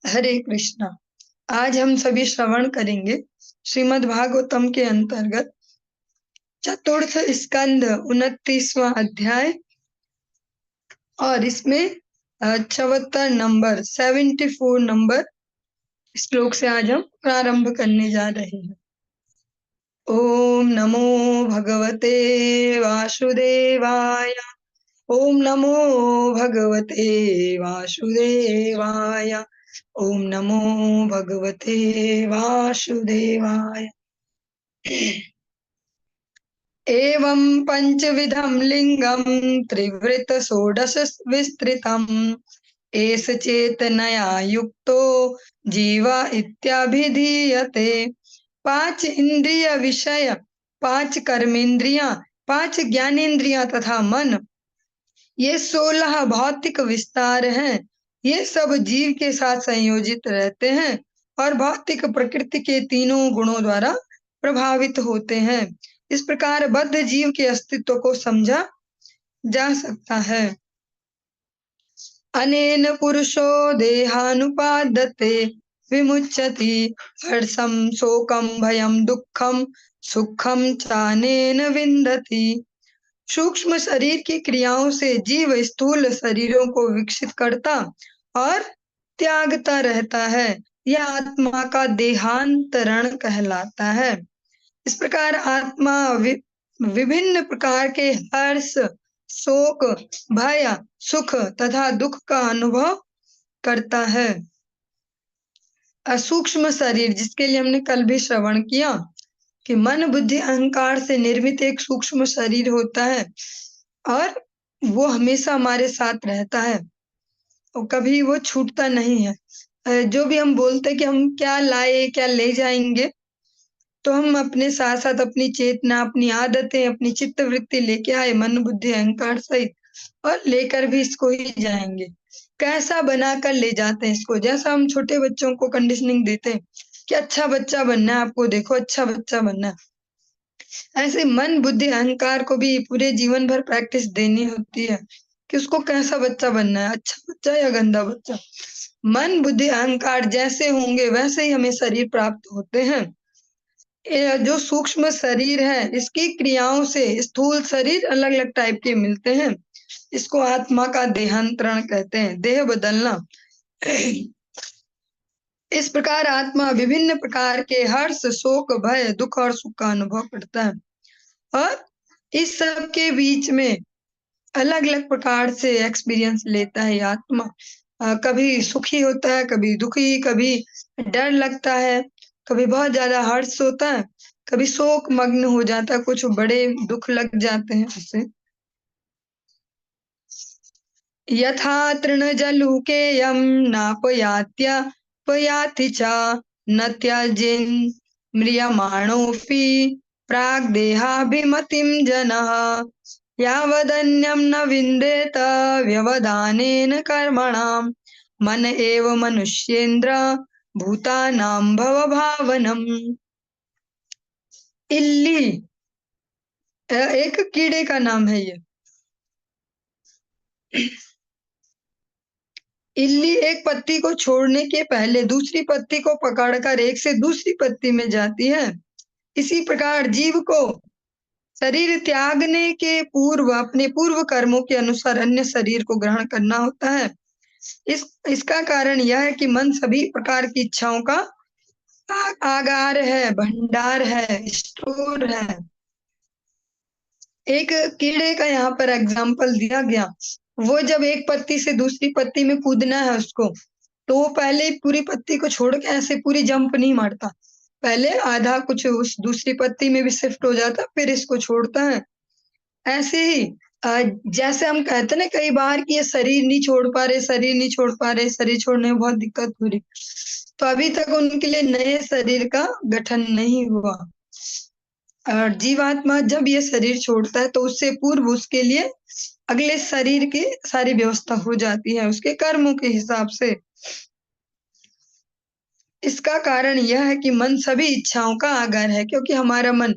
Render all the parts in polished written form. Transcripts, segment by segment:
हरे कृष्णा। आज हम सभी श्रवण करेंगे श्रीमद् भागवतम के अंतर्गत चतुर्थ स्कंद 29वां अध्याय और इसमें 74 नंबर 74 नंबर श्लोक से आज हम प्रारंभ करने जा रहे हैं। ओम नमो भगवते वासुदेवाय। ओम नमो भगवते वासुदेवाय। ओम नमो भगवते वासुदेवाय। एवं पंचविधं लिंगं त्रिवृत षोडश विस्तृतम् एष चेतनया युक्तो जीव इत्याभिधीयते। 5 इंद्रिय विषय, 5 कर्मेंद्रियां, 5 ज्ञानेंद्रियां तथा मन, ये 16 भौतिक विस्तार हैं। ये सब जीव के साथ संयोजित रहते हैं और भौतिक प्रकृति के तीनों गुणों द्वारा प्रभावित होते हैं। इस प्रकार बद्ध जीव के अस्तित्व को समझा जा सकता है। अनेन पुरुषो देहानुपादते विमुच्यति हर्षं शोकं भयं दुःखं सुखं चानेन विन्दति। सूक्ष्म शरीर की क्रियाओं से जीव स्थूल शरीरों को विकसित करता और त्यागता रहता है। यह आत्मा का देहांतरण कहलाता है। इस प्रकार आत्मा विभिन्न प्रकार के हर्ष, शोक, भय, सुख तथा दुख का अनुभव करता है। असूक्ष्म शरीर, जिसके लिए हमने कल भी श्रवण किया कि मन बुद्धि अहंकार से निर्मित एक सूक्ष्म शरीर होता है और वो हमेशा हमारे साथ रहता है और कभी वो छूटता नहीं है। जो भी हम बोलते कि हम क्या लाए क्या ले जाएंगे, तो हम अपने साथ साथ अपनी चेतना, अपनी आदतें, अपनी चित्त वृत्ति लेके आए मन बुद्धि अहंकार सहित, और लेकर भी इसको ही जाएंगे। कैसा बनाकर ले जाते हैं इसको, जैसा हम छोटे बच्चों को कंडीशनिंग देते हैं कि अच्छा बच्चा बनना है, आपको देखो अच्छा बच्चा बनना है। ऐसे मन बुद्धि अहंकार को भी पूरे जीवन भर प्रैक्टिस देनी होती है कि उसको कैसा बच्चा बनना है, अच्छा बच्चा या गंदा बच्चा। मन बुद्धि अहंकार जैसे होंगे वैसे ही हमें शरीर प्राप्त होते हैं। जो सूक्ष्म शरीर है इसकी क्रियाओं से स्थूल शरीर अलग अलग टाइप के मिलते हैं। इसको आत्मा का देहांतरण कहते हैं, देह बदलना। इस प्रकार आत्मा विभिन्न प्रकार के हर्ष, शोक, भय, दुख और सुख का अनुभव करता है और इस सब के बीच में अलग अलग प्रकार से एक्सपीरियंस लेता है आत्मा। कभी सुखी होता है, कभी दुखी, कभी डर लगता है, कभी बहुत ज्यादा हर्ष होता है, कभी शोक मग्न हो जाता है, कुछ बड़े दुख लग जाते हैं उसे। यथा तृणजलुकेयं नापयात्यपयाति च न त्यजेन् म्रियमाणोऽपि प्राग्देहाभिमतिं जनः यावदन्यं न विन्देत व्यवधानेन कर्मणां मन एव मनुष्येन्द्र भूतानां भवभावनम्। इल्ली एक कीड़े का नाम है ये। इल्ली एक पत्ती को छोड़ने के पहले दूसरी पत्ती को पकड़कर एक से दूसरी पत्ती में जाती है। इसी प्रकार जीव को शरीर त्यागने के पूर्व अपने पूर्व कर्मों के अनुसार अन्य शरीर को ग्रहण करना होता है। इसका कारण यह है कि मन सभी प्रकार की इच्छाओं का आगार है, भंडार है, स्टोर है। एक कीड़े का यहाँ पर एग्जाम्पल दिया गया। वो जब एक पत्ती से दूसरी पत्ती में कूदना है उसको, तो वो पहले पूरी पत्ती को छोड़ के ऐसे पूरी जंप नहीं मारता, पहले आधा कुछ उस दूसरी पत्ती में भी शिफ्ट हो जाता, फिर इसको छोड़ता है। ऐसे ही जैसे हम कहते ना कई बार कि ये शरीर नहीं छोड़ पा रहे, शरीर नहीं छोड़ पा रहे, शरीर छोड़ने में बहुत दिक्कत हो रही, तो अभी तक उनके लिए नए शरीर का गठन नहीं हुआ। और जीवात्मा जब ये शरीर छोड़ता है तो उससे पूर्व उसके लिए अगले शरीर की सारी व्यवस्था हो जाती है उसके कर्मों के हिसाब से। इसका कारण यह है कि मन सभी इच्छाओं का आगार है, क्योंकि हमारा मन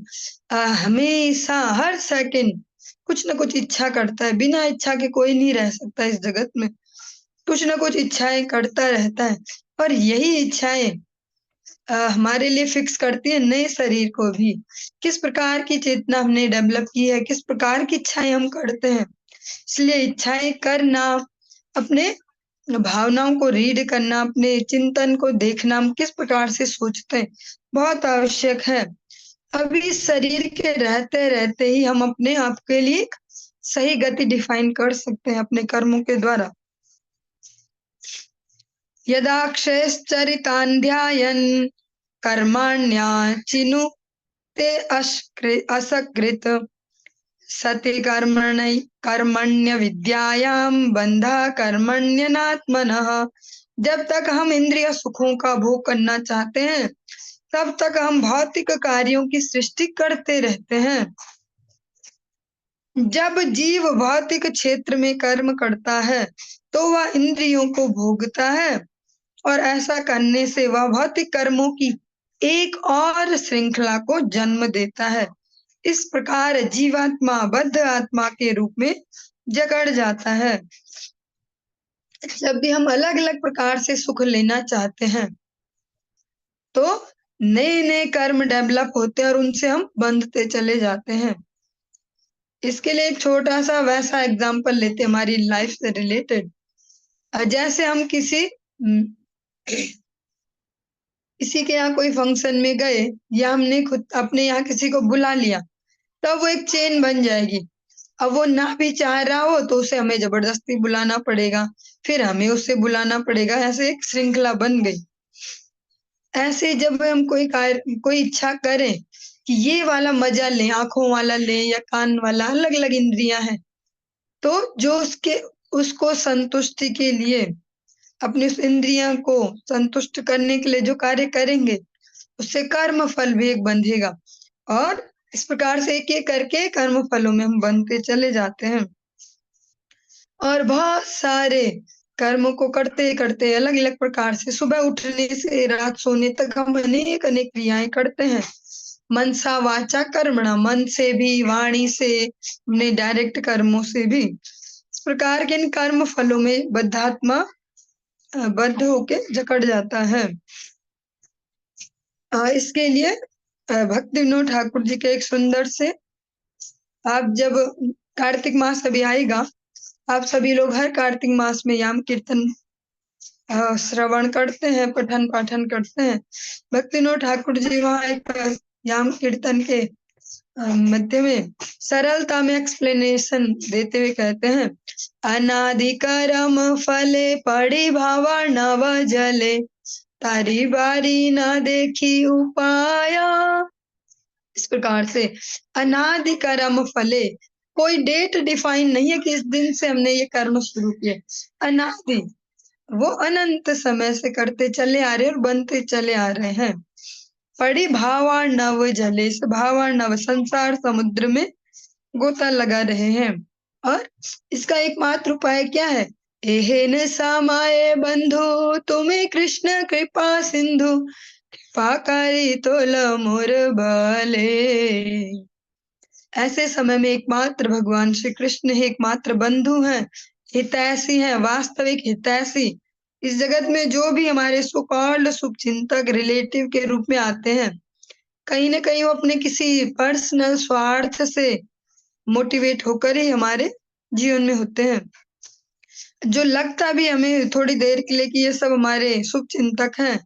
हमेशा हर सेकंड कुछ न कुछ इच्छा करता है। बिना इच्छा के कोई नहीं रह सकता इस जगत में। कुछ ना कुछ इच्छाएं करता रहता है, और यही इच्छाएं हमारे लिए फिक्स करती है नए शरीर को भी। किस प्रकार की चेतना हमने डेवलप की है, किस प्रकार की इच्छाएं हम करते हैं। इसलिए इच्छाएं करना, अपने भावनाओं को रीड करना, अपने चिंतन को देखना, हम किस प्रकार से सोचते हैं, बहुत आवश्यक है। अभी इस शरीर के रहते रहते ही हम अपने आप के लिए एक सही गति डिफाइन कर सकते हैं अपने कर्मों के द्वारा। यदाक्षयश्चरितान् ध्यायन् कर्माण्याचिनु ते असकृत सति कर्मण्य विद्यायाम बंधा कर्मण्यनात्मनः। जब तक हम इंद्रिय सुखों का भोग करना चाहते हैं, तब तक हम भौतिक कार्यों की सृष्टि करते रहते हैं। जब जीव भौतिक क्षेत्र में कर्म करता है, तो वह इंद्रियों को भोगता है, और ऐसा करने से वह भौतिक कर्मों की एक और श्रृंखला को जन्म देता है। इस प्रकार जीवात्मा बद्ध आत्मा के रूप में जकड़ जाता है। जब भी हम अलग अलग प्रकार से सुख लेना चाहते हैं, तो नए नए कर्म डेवलप होते हैं और उनसे हम बंधते चले जाते हैं। इसके लिए एक छोटा सा वैसा एग्जाम्पल लेते हैं हमारी लाइफ से रिलेटेड। जैसे हम किसी के यहाँ कोई फंक्शन में गए, या हमने खुद अपने यहाँ किसी को बुला लिया, तब वो एक चेन बन जाएगी। अब वो ना भी चाह रहा हो तो उसे हमें जबरदस्ती बुलाना पड़ेगा, फिर हमें उससे बुलाना पड़ेगा, ऐसे एक श्रृंखला बन गई। ऐसे जब हम कोई इच्छा करें कि ये वाला मजा लें, आंखों वाला लें या कान वाला, अलग अलग इंद्रियां हैं, तो जो उसको संतुष्टि के लिए, अपनी उस इंद्रियां को संतुष्ट करने के लिए जो कार्य करेंगे, उससे कर्म फल भी एक बंधेगा, और इस प्रकार से एक एक करके कर्म फलों में हम बनते चले जाते हैं। और बहुत सारे कर्मों को करते करते अलग अलग प्रकार से सुबह उठने से रात सोने तक हम अनेक अनेक क्रियाएं करते हैं। मनसा वाचा कर्मणा, मन से भी, वाणी से, अपने डायरेक्ट कर्मों से भी। इस प्रकार के इन कर्म फलों में बद्धात्मा बद्ध होके जकड़ जाता है। इसके लिए भक्ति विनोद ठाकुर जी के एक सुंदर से, आप जब कार्तिक मास अभी आएगा, आप सभी लोग हर कार्तिक मास में याम कीर्तन श्रवण करते हैं, पठन पाठन करते हैं। भक्ति विनोद ठाकुर जी वहाँ एक याम कीर्तन के मध्य में सरलता में एक्सप्लेनेशन देते हुए कहते हैं, अनादि कर्म फले पड़ी भावा नव जले, तारी बारी न देखी उपाया। इस प्रकार से अनादि कर्म फले, कोई डेट डिफाइन नहीं है कि इस दिन से हमने ये कर्म शुरू किए। अनादि, वो अनंत समय से करते चले आ रहे और बनते चले आ रहे हैं। पड़ी भावार्णव जले, इस भावार्णव संसार समुद्र में गोता लगा रहे हैं। और इसका एकमात्र उपाय क्या है? एहेन समाये बंधु तुम्हें कृष्ण कृपा सिंधु, कृपा करी तोल मोर भले। ऐसे समय में एकमात्र भगवान श्री कृष्ण ही एकमात्र बंधु हैं, हितैषी हैं, वास्तविक हितैषी। इस जगत में जो भी हमारे सो कॉल्ड शुभ चिंतक रिलेटिव के रूप में आते हैं, कहीं ना कहीं वो अपने किसी पर्सनल स्वार्थ से मोटिवेट होकर ही हमारे जीवन में होते हैं। जो लगता भी हमें थोड़ी देर के लिए कि ये सब हमारे शुभ चिंतक हैं,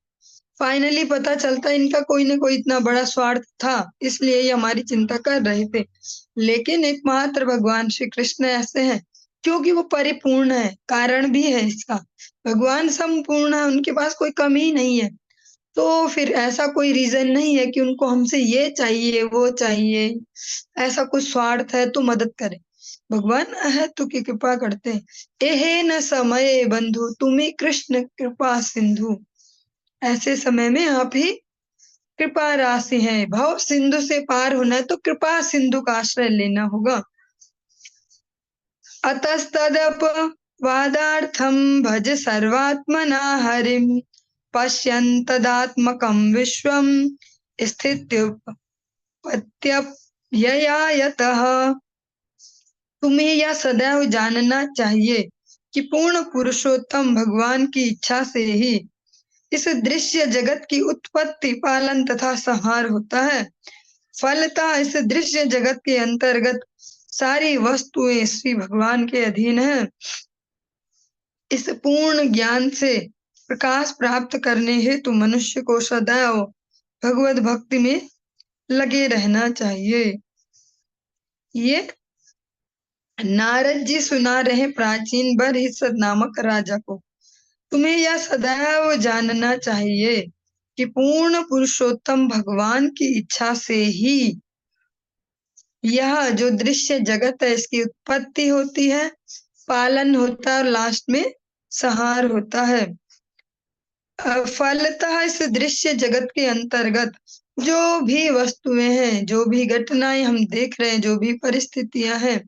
फाइनली पता चलता है इनका कोई ना कोई इतना बड़ा स्वार्थ था, इसलिए ये हमारी चिंता कर रहे थे। लेकिन एकमात्र भगवान श्री कृष्ण ऐसे हैं क्योंकि वो परिपूर्ण है। कारण भी है इसका, भगवान संपूर्ण है, उनके पास कोई कमी नहीं है। तो फिर ऐसा कोई रीजन नहीं है कि उनको हमसे ये चाहिए वो चाहिए, ऐसा कुछ स्वार्थ है तो मदद करे। भगवान अहेतु की कृपा करते हैं। एहे न समय बंधु तुम्हें कृष्ण कृपा सिंधु, ऐसे समय में आप ही कृपा राशि है। भव सिंधु से पार होना है तो कृपा सिंधु का आश्रय लेना होगा। अतस्तदप वादार्थम भज सर्वात्मना हरिम, पश्यन्तदात्मकं विश्वम स्थित्युपत्ययतः। तुम्हें यह सदैव जानना चाहिए कि पूर्ण पुरुषोत्तम भगवान की इच्छा से ही इस दृश्य जगत की उत्पत्ति, पालन तथा संहार होता है। फलतः इस दृश्य जगत के अंतर्गत सारी वस्तुएं श्री भगवान के अधीन हैं। इस पूर्ण ज्ञान से प्रकाश प्राप्त करने हेतु मनुष्य को सदैव भगवत भक्ति में लगे रहना चाहिए। ये नारद जी सुना रहे प्राचीन बरहिसत नामक राजा को। तुम्हें यह सदैव जानना चाहिए कि पूर्ण पुरुषोत्तम भगवान की इच्छा से ही यह जो दृश्य जगत है इसकी उत्पत्ति होती है, पालन होता है और लास्ट में संहार होता है। फलतः इस दृश्य जगत के अंतर्गत जो भी वस्तुएं हैं, जो भी घटनाएं हम देख रहे हैं, जो भी परिस्थितियां हैं,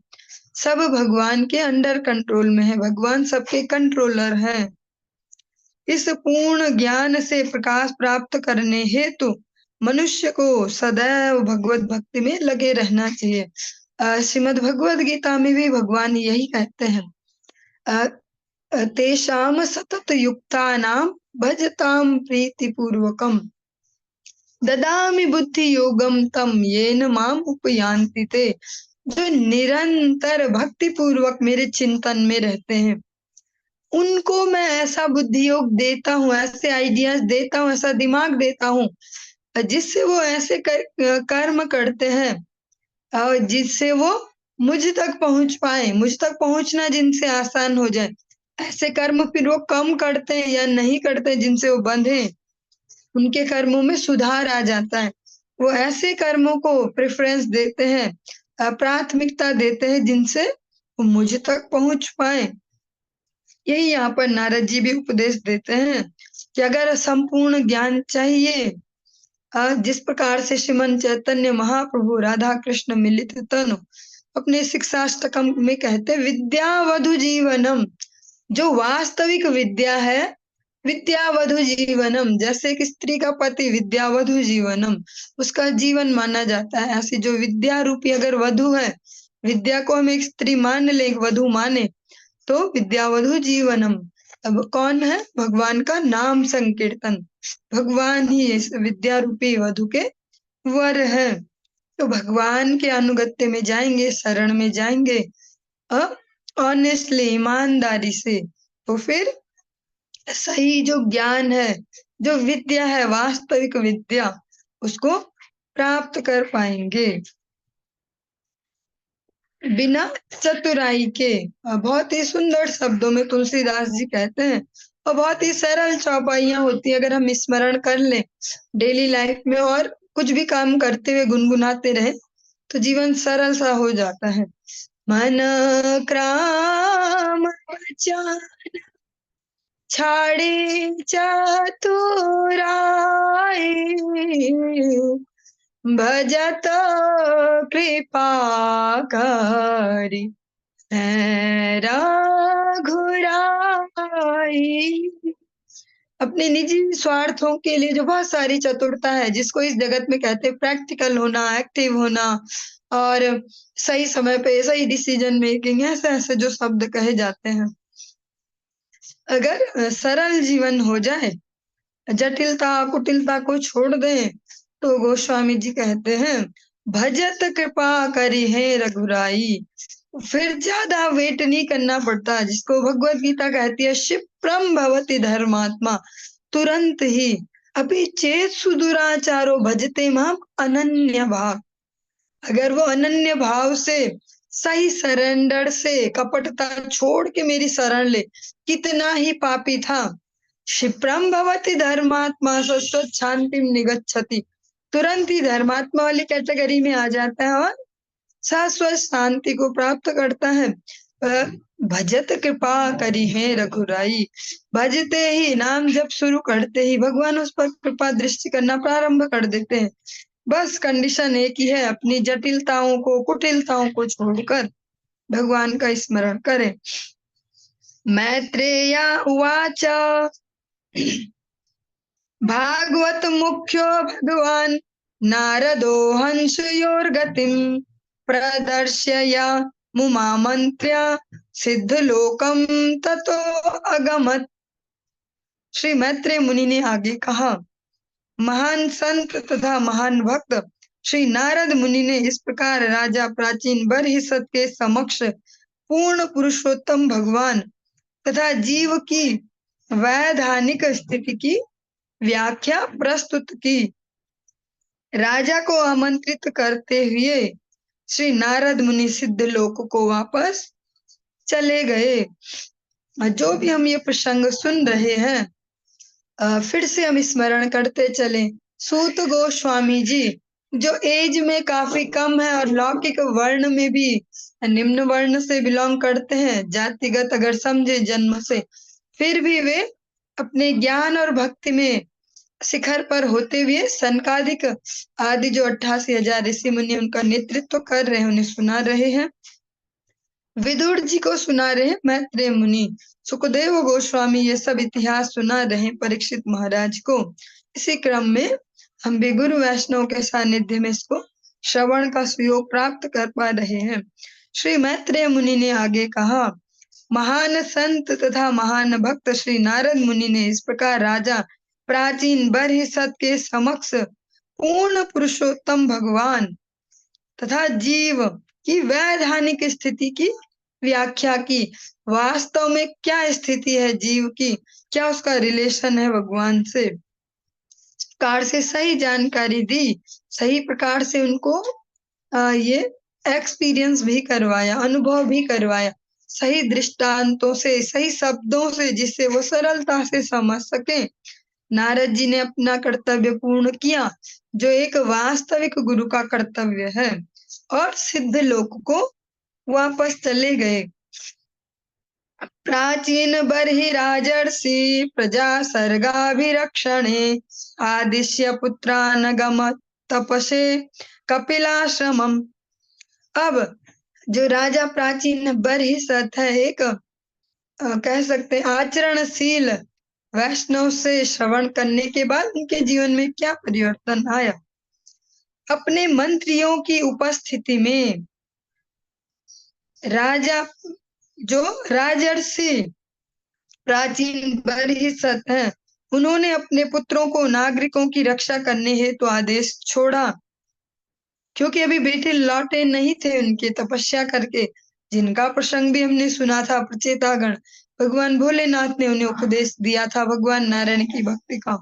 सब भगवान के अंडर कंट्रोल में है। भगवान सबके कंट्रोलर हैं। इस पूर्ण ज्ञान से प्रकाश प्राप्त करने हेतु मनुष्य को सदैव भगवत भक्ति में लगे रहना चाहिए। श्रीमद् भगवद गीता में भी भगवान यही कहते हैं, तेषाम सतत युक्तानाम भजताम प्रीति पूर्वकम ददामि बुद्धि योगम तम येन माम उपयान्ति ते। जो निरंतर भक्ति पूर्वक मेरे चिंतन में रहते हैं, उनको मैं ऐसा बुद्धि योग देता हूँ, ऐसे आइडियाज देता हूँ, ऐसा दिमाग देता हूँ जिससे वो ऐसे कर्म करते हैं और जिससे वो मुझ तक पहुंच पाए, मुझ तक पहुंचना जिनसे आसान हो जाए। ऐसे कर्म फिर वो कम करते हैं या नहीं करते जिनसे वो बंधे, उनके कर्मों में सुधार आ जाता है। वो ऐसे कर्मों को प्रेफरेंस देते हैं, प्राथमिकता देते हैं जिनसे वो मुझ तक पहुंच पाए। यही यहाँ पर नारद जी भी उपदेश देते हैं कि अगर संपूर्ण ज्ञान चाहिए, जिस प्रकार से श्रीमन चैतन्य महाप्रभु राधा कृष्ण मिलित तनु अपने शिक्षाष्टकम में कहते विद्यावधु जीवनम, जो वास्तविक विद्या है, विद्यावधु जीवनम, जैसे कि स्त्री का पति विद्यावधु जीवनम उसका जीवन माना जाता है, ऐसी जो विद्या रूपी अगर वधु है, विद्या को हम एक स्त्री मान ले, एक वधु माने, तो विद्यावधु जीवनम। अब कौन है? भगवान का नाम संकीर्तन, भगवान ही इस विद्या रूपी वधु के वर है। तो भगवान के अनुगत्य में जाएंगे, शरण में जाएंगे ऑनेस्टली, ईमानदारी से, तो फिर सही जो ज्ञान है, जो विद्या है, वास्तविक विद्या, उसको प्राप्त कर पाएंगे बिना चतुराई के। बहुत ही सुंदर शब्दों में तुलसीदास जी कहते हैं और बहुत ही सरल चौपाइयां होती है। अगर हम स्मरण कर लें डेली लाइफ में और कुछ भी काम करते हुए गुनगुनाते रहे तो जीवन सरल सा हो जाता है। मन क्राम वचन छाड़े चतुराई, भजत कृपा करी रघुराई। अपने निजी स्वार्थों के लिए जो बहुत सारी चतुरता है, जिसको इस जगत में कहते हैं प्रैक्टिकल होना, एक्टिव होना और सही समय पे सही डिसीजन मेकिंग, ऐसे ऐसे जो शब्द कहे जाते हैं, अगर सरल जीवन हो जाए, जटिलता कुटिलता को छोड़ दें, तो गोस्वामी जी कहते हैं भजत कृपा करी है रघुराई। फिर ज्यादा वेट नहीं करना पड़ता, जिसको भगवत गीता कहती है क्षिप्रम भवति धर्मात्मा, तुरंत ही। अभी चेत सुदुराचारो भजते माम अनन्य भाव, अगर वो अनन्य भाव से, सही सरेंडर से, कपटता छोड़ के मेरी शरण ले, कितना ही पापी था, क्षिप्रम भवति धर्मात्मा शाश्वत शांति निगच्छति, तुरंत ही धर्मात्मा वाली कैटेगरी में आ जाता है और शाश्वत शांति को प्राप्त करता है। भजत कृपा करी है रघुराई, भजते ही, नाम जब शुरू करते ही भगवान उस पर कृपा दृष्टि करना प्रारंभ कर देते हैं। बस कंडीशन एक ही है, अपनी जटिलताओं को, कुटिलताओं को छोड़कर भगवान का स्मरण करें। मैत्रेय उवाच भागवत मुख्यो भगवान नारदो हंसयोर्गतिम प्रदर्शय मुमामन्त्र्य सिद्धलोकं ततो अगमत्। श्री मैत्रेय मुनि ने आगे कहा, महान संत तथा महान भक्त श्री नारद मुनि ने इस प्रकार राजा प्राचीन बरहिसत के समक्ष पूर्ण पुरुषोत्तम भगवान तथा जीव की वैधानिक स्थिति की व्याख्या प्रस्तुत की। राजा को आमंत्रित करते हुए श्री नारद मुनि सिद्ध लोक को वापस चले गए। जो भी हम ये प्रसंग सुन रहे हैं, फिर से हम स्मरण करते चले। सूत गोस्वामी जी जो एज में काफी कम है और लौकिक वर्ण में भी निम्न वर्ण से बिलोंग करते हैं, जातिगत अगर समझे जन्म से, फिर भी वे अपने ज्ञान और भक्ति में शिखर पर होते हुए सनकादिक आदि जो 88,000 ऋषि मुनि उनका नेतृत्व कर रहे हैं, उन्हें सुना रहे हैं। विदुर जी को सुना रहे हैं मैत्रेय मुनि, सुखदेव गोस्वामी ये सब इतिहास सुना रहे हैं परीक्षित महाराज को। इसी क्रम में हम भी गुरु वैष्णव के सानिध्य में इसको श्रवण का सुयोग प्राप्त कर पा रहे हैं। श्री मैत्रेय मुनि ने आगे कहा, महान संत तथा महान भक्त श्री नारद मुनि ने इस प्रकार राजा प्राचीन बरहिसत के समक्ष पूर्ण पुरुषोत्तम भगवान तथा जीव की वैधानिक स्थिति की व्याख्या की। वास्तव में क्या स्थिति है जीव की, क्या उसका रिलेशन है भगवान से, प्रकार से सही जानकारी दी, सही प्रकार से उनको ये एक्सपीरियंस भी करवाया, अनुभव भी करवाया, सही दृष्टांतों से, सही शब्दों से, जिससे वो सरलता से समझ सके। नारद जी ने अपना कर्तव्य पूर्ण किया, जो एक वास्तविक गुरु का कर्तव्य है, और सिद्ध लोक को वापस चले गए। प्राचीन बर्हिराजर्षि प्रजा सर्गाभिरक्षणे आदिश्य पुत्रानगम तपसे कपिलाश्रमम। अब जो राजा प्राचीन बर्हिसत है, एक कह सकते हैं आचरणशील वैष्णव से श्रवण करने के बाद उनके जीवन में क्या परिवर्तन आया। अपने मंत्रियों की उपस्थिति में राजा जो राजर्षि प्राचीन बरहिसत हैं, उन्होंने अपने पुत्रों को नागरिकों की रक्षा करने हेतु आदेश छोड़ा, क्योंकि अभी बेटे लौटे नहीं थे उनके तपस्या करके, जिनका प्रसंग भी हमने सुना था। प्रचेतागण भगवान भोलेनाथ ने उन्हें उपदेश दिया था भगवान नारायण की भक्ति का।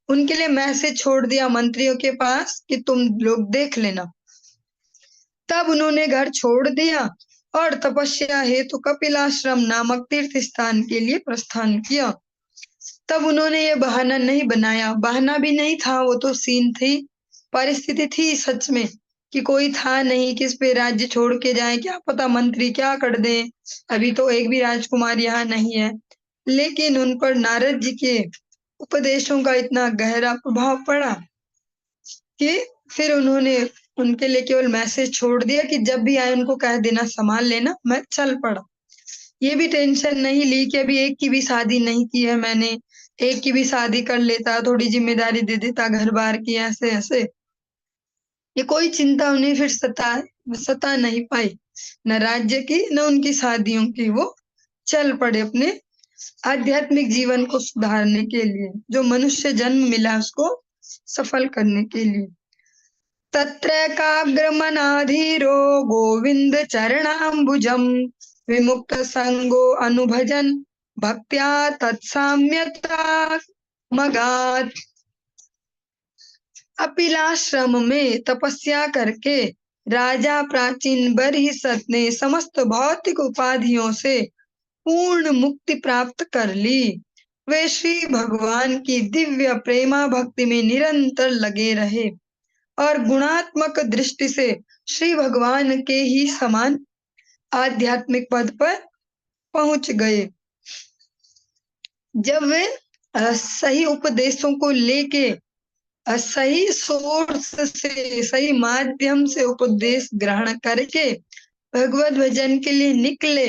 उनके लिए मैसेज छोड़ दिया मंत्रियों के पास कि तुम लोग देख लेना। तब उन्होंने घर छोड़ दिया और तपस्या हेतु कपिलाश्रम नामक तीर्थ स्थान के लिए प्रस्थान किया। तब उन्होंने ये बहाना नहीं बनाया, बहाना भी नहीं था, वो तो सीन थी, परिस्थिति थी सच में कि कोई था नहीं किस पे राज्य छोड़ के जाए, क्या पता मंत्री क्या कर दें, अभी तो एक भी राजकुमार यहाँ नहीं है। लेकिन उन पर नारद जी के उपदेशों का इतना गहरा प्रभाव पड़ा कि फिर उन्होंने उनके लिए केवल मैसेज छोड़ दिया कि जब भी आए उनको कह देना संभाल लेना। मैं चल पड़ा, ये भी टेंशन नहीं ली कि अभी एक की भी शादी नहीं की है मैंने, एक की भी शादी कर लेता, थोड़ी जिम्मेदारी दे देता घर बार की, ऐसे ऐसे ये कोई चिंता उन्हें फिर सता नहीं पाई, न राज्य की न उनकी शादियों की। वो चल पड़े अपने आध्यात्मिक जीवन को सुधारने के लिए, जो मनुष्य जन्म मिला उसको सफल करने के लिए। तत्रैकाग्रमनाधीरो गोविंद चरणाम्बुजं विमुक्त संगो अनुभजन भक्त्या तत्साम्यता मगात। कपिलाश्रम में तपस्या करके राजा प्राचीन बरहिसत ने समस्त भौतिक उपाधियों से पूर्ण मुक्ति प्राप्त कर ली। वे श्री भगवान की दिव्य प्रेमा भक्ति में निरंतर लगे रहे और गुणात्मक दृष्टि से श्री भगवान के ही समान आध्यात्मिक पद पर पहुंच गए। जब वे सही उपदेशों को लेके सही सोर्स से, सही माध्यम से उपदेश ग्रहण करके भगवत भजन के लिए निकले,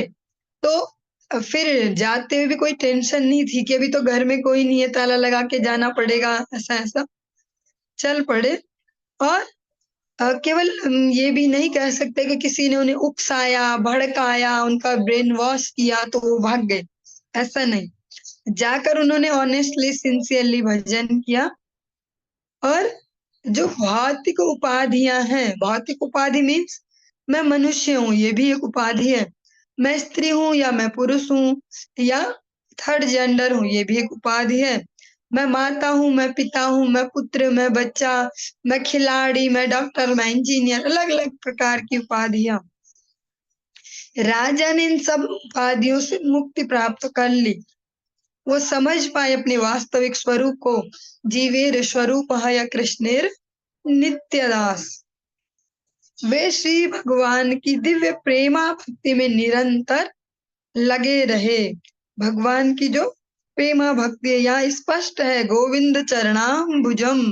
तो फिर जाते हुए भी कोई टेंशन नहीं थी कि अभी तो घर में कोई नहीं है, ताला लगा के जाना पड़ेगा, ऐसा ऐसा। चल पड़े और केवल ये भी नहीं कह सकते कि किसी ने उन्हें उकसाया, भड़काया, उनका ब्रेन वॉश किया तो वो भाग गए, ऐसा नहीं। जाकर उन्होंने ऑनेस्टली, सिंसियरली भजन किया। और जो भौतिक उपाधियां हैं, भौतिक उपाधि मीन्स मैं मनुष्य हूँ, ये भी एक उपाधि है। मैं स्त्री हूँ या मैं पुरुष हूँ या थर्ड जेंडर हूँ, ये भी एक उपाधि है। मैं माता हूँ, मैं पिता हूँ, मैं पुत्र, मैं बच्चा, मैं खिलाड़ी, मैं डॉक्टर, मैं इंजीनियर, अलग अलग प्रकार की उपाधियां। राजा ने इन सब उपाधियों से मुक्ति प्राप्त कर ली। वो समझ पाए अपने वास्तविक स्वरूप को। जीवेर स्वरूप या कृष्णेर नित्यदास। वे श्री भगवान की दिव्य प्रेमा भक्ति में निरंतर लगे रहे। भगवान की जो प्रेमा भक्ति है, यहाँ स्पष्ट है, गोविंद चरणाम्बुजम।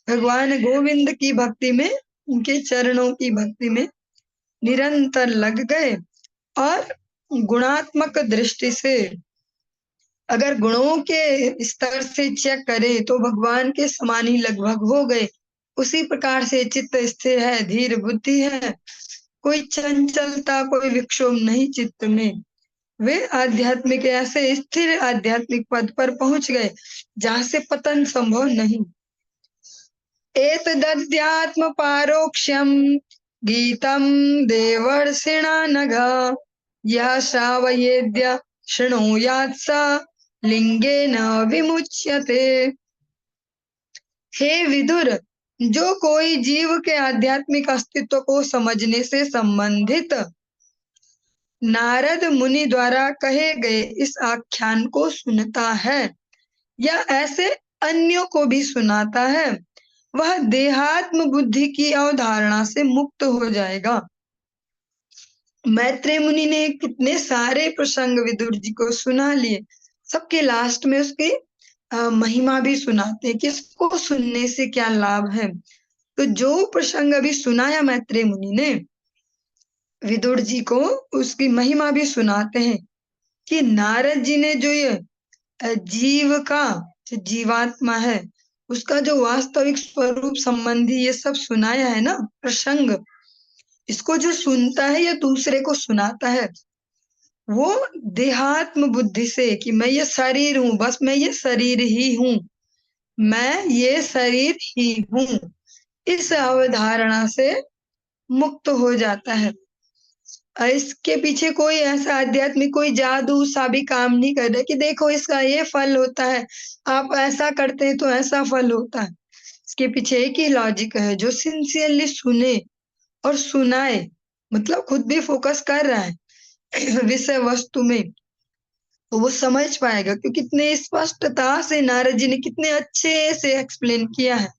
भगवान गोविंद की भक्ति में, उनके चरणों की भक्ति में निरंतर लग गए। और गुणात्मक दृष्टि से अगर गुणों के स्तर से चेक करें तो भगवान के समान ही लगभग हो गए। उसी प्रकार से चित्त स्थिर है, धीर बुद्धि है, कोई चंचलता, कोई विक्षोभ नहीं चित्त में। वे आध्यात्मिक, ऐसे स्थिर आध्यात्मिक पद पर पहुंच गए जहां से पतन संभव नहीं। एतदध्यात्म पारोक्ष्यम गीतम देवर्षिणा नघ, यः श्रावयेद्य शृणुयात् स लिंगेन विमुच्यते। हे विदुर, जो कोई जीव के आध्यात्मिक अस्तित्व को समझने से संबंधित नारद मुनि द्वारा कहे गए इस आख्यान को सुनता है या ऐसे अन्यों को भी सुनाता है, वह देहात्म बुद्धि की अवधारणा से मुक्त हो जाएगा। मैत्रेय मुनि ने कितने सारे प्रसंग विदुर जी को सुना लिए। सबके लास्ट में उसकी महिमा भी सुनाते हैं कि इसको सुनने से क्या लाभ है। तो जो प्रसंग अभी सुनाया मैत्रेय मुनि ने विदुर जी को, उसकी महिमा भी सुनाते हैं कि नारद जी ने जो ये जीव का, जो जीवात्मा है, उसका जो वास्तविक स्वरूप संबंधी ये सब सुनाया है ना प्रसंग, इसको जो सुनता है या दूसरे को सुनाता है, वो देहात्म बुद्धि से कि मैं ये शरीर हूँ, बस मैं ये शरीर ही हूँ, मैं ये शरीर ही हूँ, इस अवधारणा से मुक्त हो जाता है। इसके पीछे कोई ऐसा आध्यात्मिक कोई जादू सा भी काम नहीं कर रहा कि देखो इसका ये फल होता है, आप ऐसा करते हैं तो ऐसा फल होता है। इसके पीछे एक ही लॉजिक है, जो सिंसियरली सुने और सुनाए, मतलब खुद भी फोकस कर रहा है विषय वस्तु में, तो वो समझ पाएगा। क्योंकि कितने स्पष्टता से नारद जी ने कितने अच्छे से एक्सप्लेन किया है,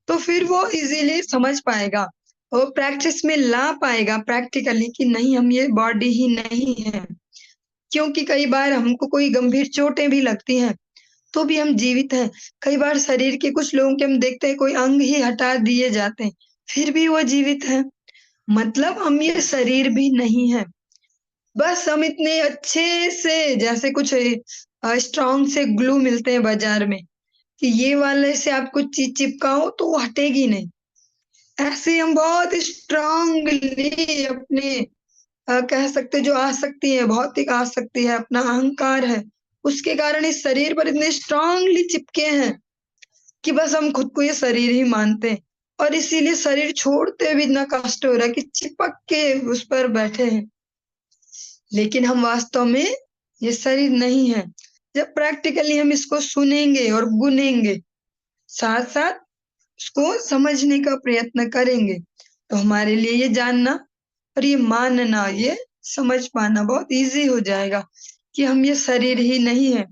तो फिर वो इजीली समझ पाएगा और प्रैक्टिस में ला पाएगा प्रैक्टिकली कि नहीं, हम ये बॉडी ही नहीं है। क्योंकि कई बार हमको कोई गंभीर चोटें भी लगती हैं तो भी हम जीवित हैं। कई बार शरीर के कुछ लोगों के हम देखते हैं कोई अंग ही हटा दिए जाते हैं, फिर भी वो जीवित है। मतलब हम ये शरीर भी नहीं है, बस हम इतने अच्छे से, जैसे कुछ स्ट्रॉन्ग से ग्लू मिलते हैं बाजार में कि ये वाले से आप कुछ चीज चिपकाओ तो वो हटेगी नहीं, ऐसे हम बहुत स्ट्रांगली अपने कह सकते जो आसक्ति है, भौतिक आसक्ति है, अपना अहंकार है, उसके कारण इस शरीर पर इतने स्ट्रांगली चिपके हैं कि बस हम खुद को ये शरीर ही मानते हैं। और इसीलिए शरीर छोड़ते भी इतना कष्ट हो रहा है कि चिपक के उस पर बैठे हैं, लेकिन हम वास्तव में ये शरीर नहीं है। जब प्रैक्टिकली हम इसको सुनेंगे और गुनेंगे, साथ साथ उसको समझने का प्रयत्न करेंगे, तो हमारे लिए ये जानना और ये मानना, ये समझ पाना बहुत इजी हो जाएगा कि हम ये शरीर ही नहीं है।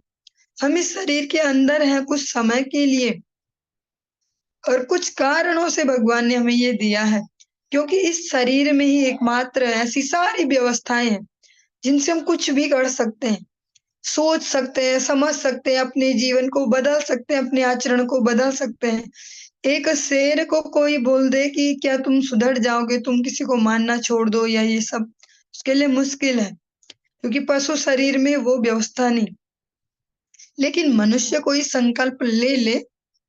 हम इस शरीर के अंदर हैं कुछ समय के लिए, और कुछ कारणों से भगवान ने हमें ये दिया है, क्योंकि इस शरीर में ही एकमात्र ऐसी सारी व्यवस्थाएं हैं जिनसे हम कुछ भी कर सकते हैं, सोच सकते हैं, समझ सकते हैं, अपने जीवन को बदल सकते हैं, अपने आचरण को बदल सकते हैं। एक शेर को कोई बोल दे कि क्या तुम सुधर जाओगे, तुम किसी को मानना छोड़ दो या ये सब, उसके लिए मुश्किल है, क्योंकि पशु शरीर में वो व्यवस्था नहीं। लेकिन मनुष्य कोई संकल्प ले ले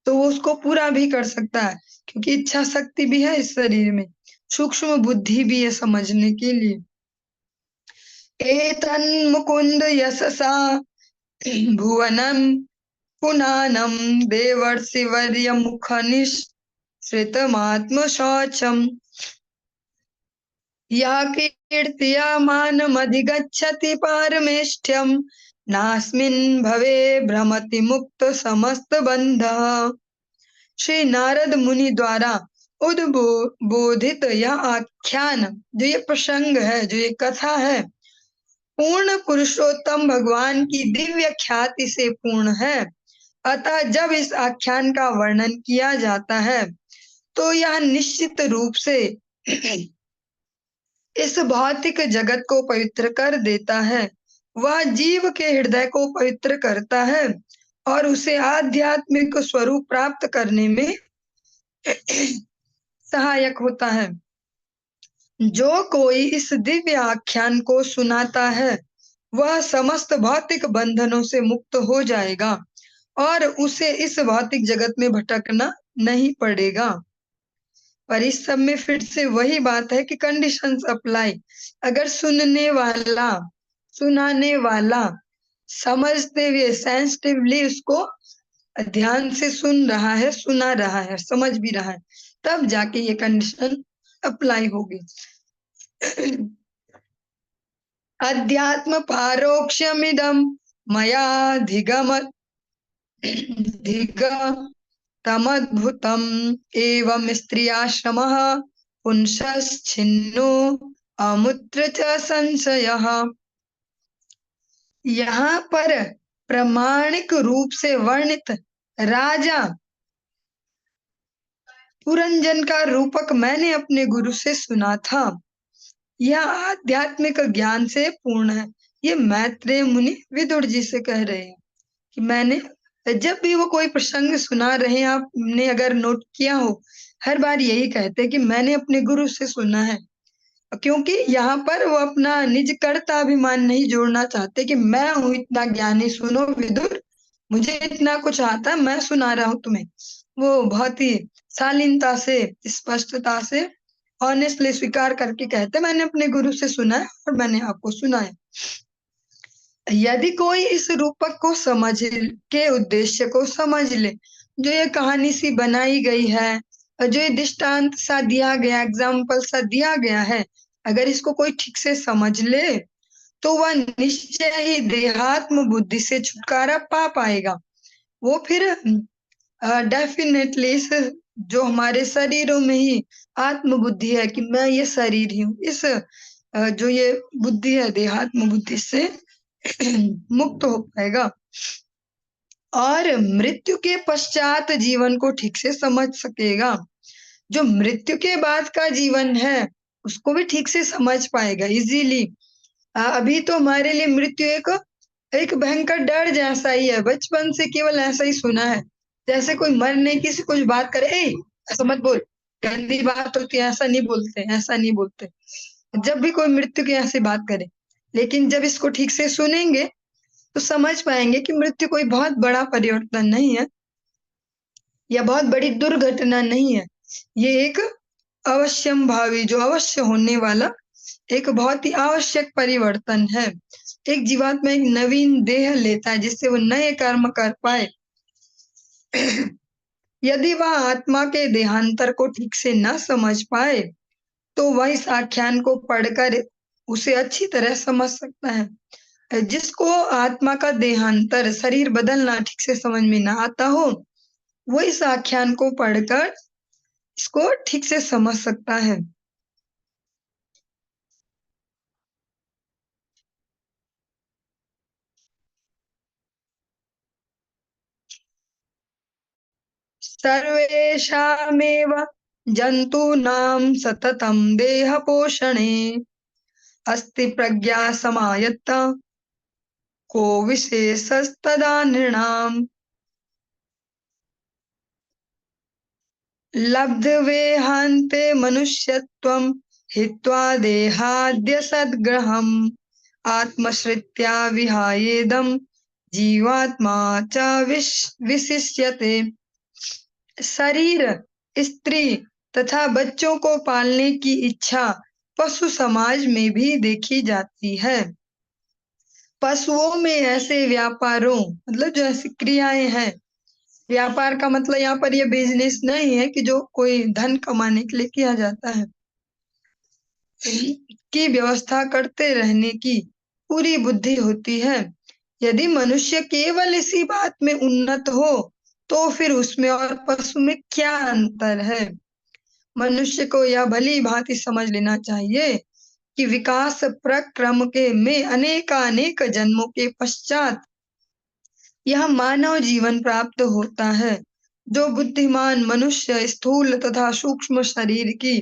तो वो उसको पूरा भी कर सकता है, क्योंकि इच्छा शक्ति भी है इस शरीर में, सूक्ष्म बुद्धि भी है समझने के लिए। एतन्मुकुन्द यशसा भुवनं पुनानं देवर्षिवर्यमुखनिःसृतमात्मशौचम् या कीर्त्या मानमधिगच्छति पारमेष्ठ्यम् नास्मिन् भवे भ्रमति मुक्त समस्त बंधः। श्री नारद मुनि द्वारा उद्बोधित यह आख्यान, जो ये प्रसंग है, जो ये कथा है, पूर्ण पुरुषोत्तम भगवान की दिव्य ख्याति से पूर्ण है। अतः जब इस आख्यान का वर्णन किया जाता है तो यह निश्चित रूप से इस भौतिक जगत को पवित्र कर देता है। वह जीव के हृदय को पवित्र करता है और उसे आध्यात्मिक स्वरूप प्राप्त करने में सहायक होता है। जो कोई इस दिव्य आख्यान को सुनाता है वह समस्त भौतिक बंधनों से मुक्त हो जाएगा और उसे इस भौतिक जगत में भटकना नहीं पड़ेगा। पर इस सब में फिर से वही बात है कि कंडीशंस अप्लाई। अगर सुनाने वाला समझते हुए सेंसिटिवली उसको ध्यान से सुन रहा है, सुना रहा है, समझ भी रहा है, तब जाके ये कंडीशन अप्लाई होगी। अध्यात्म पारोक्ष्यमिदं मयाधिगतमद्भुतम् एवं स्त्रियाश्रमः पुंसश्छिन्नो अमुत्र च संशयः। यहाँ पर प्रामाणिक रूप से वर्णित राजा पुरंजन का रूपक मैंने अपने गुरु से सुना था। यह आध्यात्मिक ज्ञान से पूर्ण है। ये मैत्रेय मुनि विदुर जी से कह रहे हैं कि मैंने, जब भी वो कोई प्रसंग सुना रहे हैं, आपने अगर नोट किया हो, हर बार यही कहते हैं कि मैंने अपने गुरु से सुना है, क्योंकि यहाँ पर वो अपना निज कर्ता अभिमान नहीं जोड़ना चाहते कि मैं हूँ इतना ज्ञानी, सुनो विदुर, मुझे इतना कुछ आता है, मैं सुना रहा हूँ तुम्हें। वो बहुत ही शालीनता से, स्पष्टता से, ऑनेस्टली स्वीकार करके कहते मैंने अपने गुरु से सुना है और मैंने आपको सुनाया। यदि कोई इस रूपक को समझ के उद्देश्य को समझ ले, जो ये कहानी सी बनाई गई है, जो ये दृष्टांत सा दिया गया, एग्जाम्पल सा दिया गया है, अगर इसको कोई ठीक से समझ ले तो वह निश्चय ही देहात्म बुद्धि से छुटकारा पा पाएगा। वो फिर डेफिनेटली इस जो हमारे शरीरों में ही आत्म बुद्धि है कि मैं ये शरीर ही हूँ, इस जो ये बुद्धि है देहात्म बुद्धि से मुक्त हो पाएगा और मृत्यु के पश्चात जीवन को ठीक से समझ सकेगा। जो मृत्यु के बाद का जीवन है उसको भी ठीक से समझ पाएगा इजीली। अभी तो हमारे लिए मृत्यु एक भयंकर डर जैसा ही है, बचपन से केवल ऐसा ही सुना है, जैसे कोई मरने की से कुछ बात करे, ऐसा मत बोल, गंदी बात होती है, ऐसा नहीं बोलते, ऐसा नहीं बोलते, जब भी कोई मृत्यु की ऐसी बात करे। लेकिन जब इसको ठीक से सुनेंगे तो समझ पाएंगे कि मृत्यु कोई बहुत बड़ा परिवर्तन नहीं है या बहुत बड़ी दुर्घटना नहीं है। ये एक अवश्यम भावी, जो अवश्य होने वाला एक बहुत ही आवश्यक परिवर्तन है। एक जीवात्मा एक नवीन देह लेता है जिससे वो नए कर्म कर पाए। यदि वह आत्मा के देहांतर को ठीक से न समझ पाए तो वह इस आख्यान को पढ़कर उसे अच्छी तरह समझ सकता है। जिसको आत्मा का देहांतर, शरीर बदलना ठीक से समझ में ना आता हो, वो इस आख्यान को पढ़कर इसको ठीक से समझ सकता है। सर्वेषामेव जन्तूनां सततं देहपोषणे अस्ति प्रज्ञा समायत्ता को विशेषस्तदा नृणाम्। लब्ध्वेहान्ते मनुष्यत्वं हित्वा देहाद्य सद्ग्रहम् आत्मश्रित्या विहायेदं जीवात्मा च विशिष्यते। शरीर, स्त्री तथा बच्चों को पालने की इच्छा पशु समाज में भी देखी जाती है। पशुओं में ऐसे व्यापारों मतलब जो ऐसी क्रियाएं हैं, व्यापार का मतलब यहाँ पर ये बिजनेस नहीं है कि जो कोई धन कमाने के लिए किया जाता है, की व्यवस्था करते रहने की पूरी बुद्धि होती है। यदि मनुष्य केवल इसी बात में उन्नत हो तो फिर उसमें और पशु में क्या अंतर है। मनुष्य को यह भली भांति समझ लेना चाहिए कि विकास प्रक्रम के में अनेकानेक जन्मों के पश्चात यह मानव जीवन प्राप्त होता है। जो बुद्धिमान मनुष्य स्थूल तथा सूक्ष्म शरीर की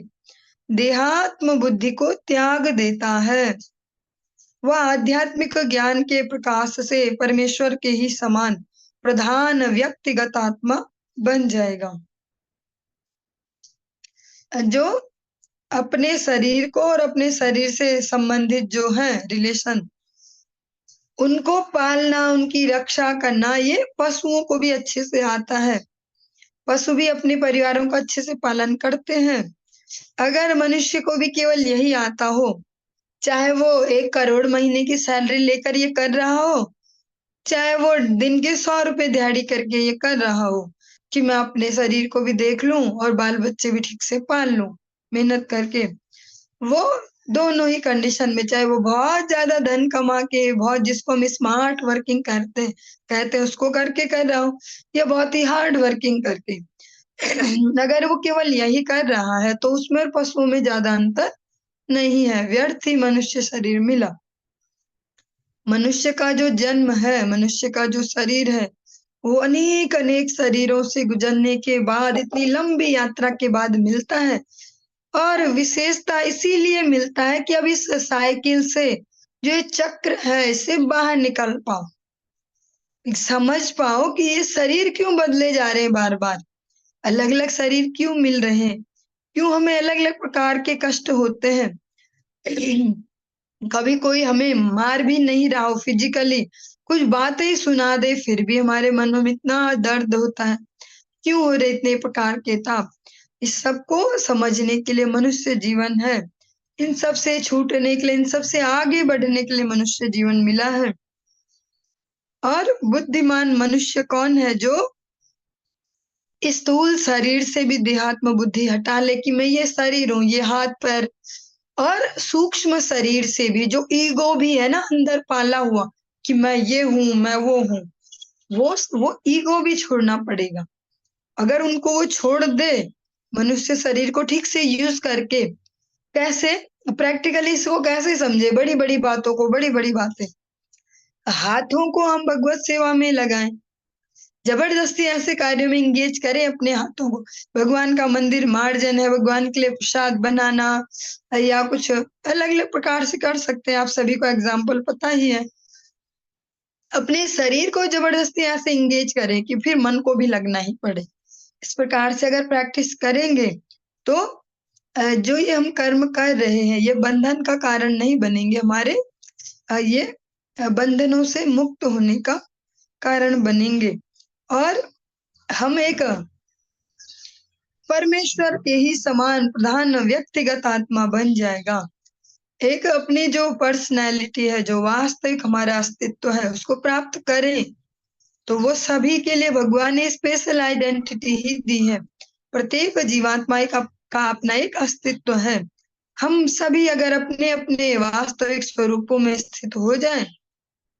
देहात्म बुद्धि को त्याग देता है वह आध्यात्मिक ज्ञान के प्रकाश से परमेश्वर के ही समान प्रधान व्यक्तिगत आत्मा बन जाएगा। जो अपने शरीर को और अपने शरीर से संबंधित जो है रिलेशन, उनको पालना, उनकी रक्षा करना, ये पशुओं को भी अच्छे से आता है। पशु भी अपने परिवारों का अच्छे से पालन करते हैं। अगर मनुष्य को भी केवल यही आता हो, चाहे वो 1 करोड़ महीने की सैलरी लेकर ये कर रहा हो, चाहे वो दिन के 100 रुपए दिहाड़ी करके ये कर रहा हो कि मैं अपने शरीर को भी देख लूं और बाल बच्चे भी ठीक से पाल लूं मेहनत करके, वो दोनों ही कंडीशन में, चाहे वो बहुत ज्यादा धन कमा के, बहुत जिसको हम स्मार्ट वर्किंग कहते हैं उसको करके कर रहा हो, या बहुत ही हार्ड वर्किंग करके अगर वो केवल यही कर रहा है तो उसमें और पशुओं में ज्यादा अंतर नहीं है। व्यर्थ ही मनुष्य शरीर मिला। मनुष्य का जो जन्म है, मनुष्य का जो शरीर है, वो अनेक अनेक शरीरों से गुजरने के बाद, इतनी लंबी यात्रा के बाद मिलता है। और विशेषता इसीलिए मिलता है कि अब इस साइकिल से, जो ये चक्र है, इससे बाहर निकल पाओ, समझ पाओ कि ये शरीर क्यों बदले जा रहे हैं बार बार, अलग अलग शरीर क्यों मिल रहे हैं, क्यों हमें अलग अलग प्रकार के कष्ट होते हैं। कभी कोई हमें मार भी नहीं रहा हो फिजिकली, कुछ बातें ही सुना दे, फिर भी हमारे मन में इतना दर्द होता है, क्यों हो रहे इतने प्रकार के ताप। इस सब को समझने के लिए मनुष्य जीवन है। इन सब से छूटने के लिए, इन सब से आगे बढ़ने के लिए मनुष्य जीवन मिला है। और बुद्धिमान मनुष्य कौन है? जो स्थूल शरीर से भी देहात्म बुद्धि हटा ले कि मैं ये शरीर हूँ, ये हाथ पैर, और सूक्ष्म शरीर से भी जो ईगो भी है ना अंदर पाला हुआ कि मैं ये हूँ, मैं वो हूँ, वो ईगो भी छोड़ना पड़ेगा। अगर उनको वो छोड़ दे, मनुष्य शरीर को ठीक से यूज करके, कैसे प्रैक्टिकली इसको कैसे समझे, बड़ी बड़ी बातों को, बड़ी बड़ी बातें, हाथों को हम भगवत सेवा में लगाएं, जबरदस्ती ऐसे कार्यों में इंगेज करें अपने हाथों को। भगवान का मंदिर मार्जन है, भगवान के लिए प्रसाद बनाना या कुछ अलग अलग प्रकार से कर सकते हैं, आप सभी को एग्जाम्पल पता ही है। अपने शरीर को जबरदस्ती ऐसे इंगेज करें कि फिर मन को भी लगना ही पड़े। इस प्रकार से अगर प्रैक्टिस करेंगे तो जो ये हम कर्म कर रहे हैं, ये बंधन का कारण नहीं बनेंगे हमारे, ये बंधनों से मुक्त होने का कारण बनेंगे, और हम एक परमेश्वर के ही समान प्रधान व्यक्तिगत आत्मा बन जाएगा। एक अपनी जो पर्सनैलिटी है, जो वास्तविक हमारा अस्तित्व है, उसको प्राप्त करें तो वो सभी के लिए भगवान ने स्पेशल आइडेंटिटी ही दी है। प्रत्येक जीवात्मा का अपना एक अस्तित्व है। हम सभी अगर अपने अपने वास्तविक स्वरूपों में स्थित हो जाएं,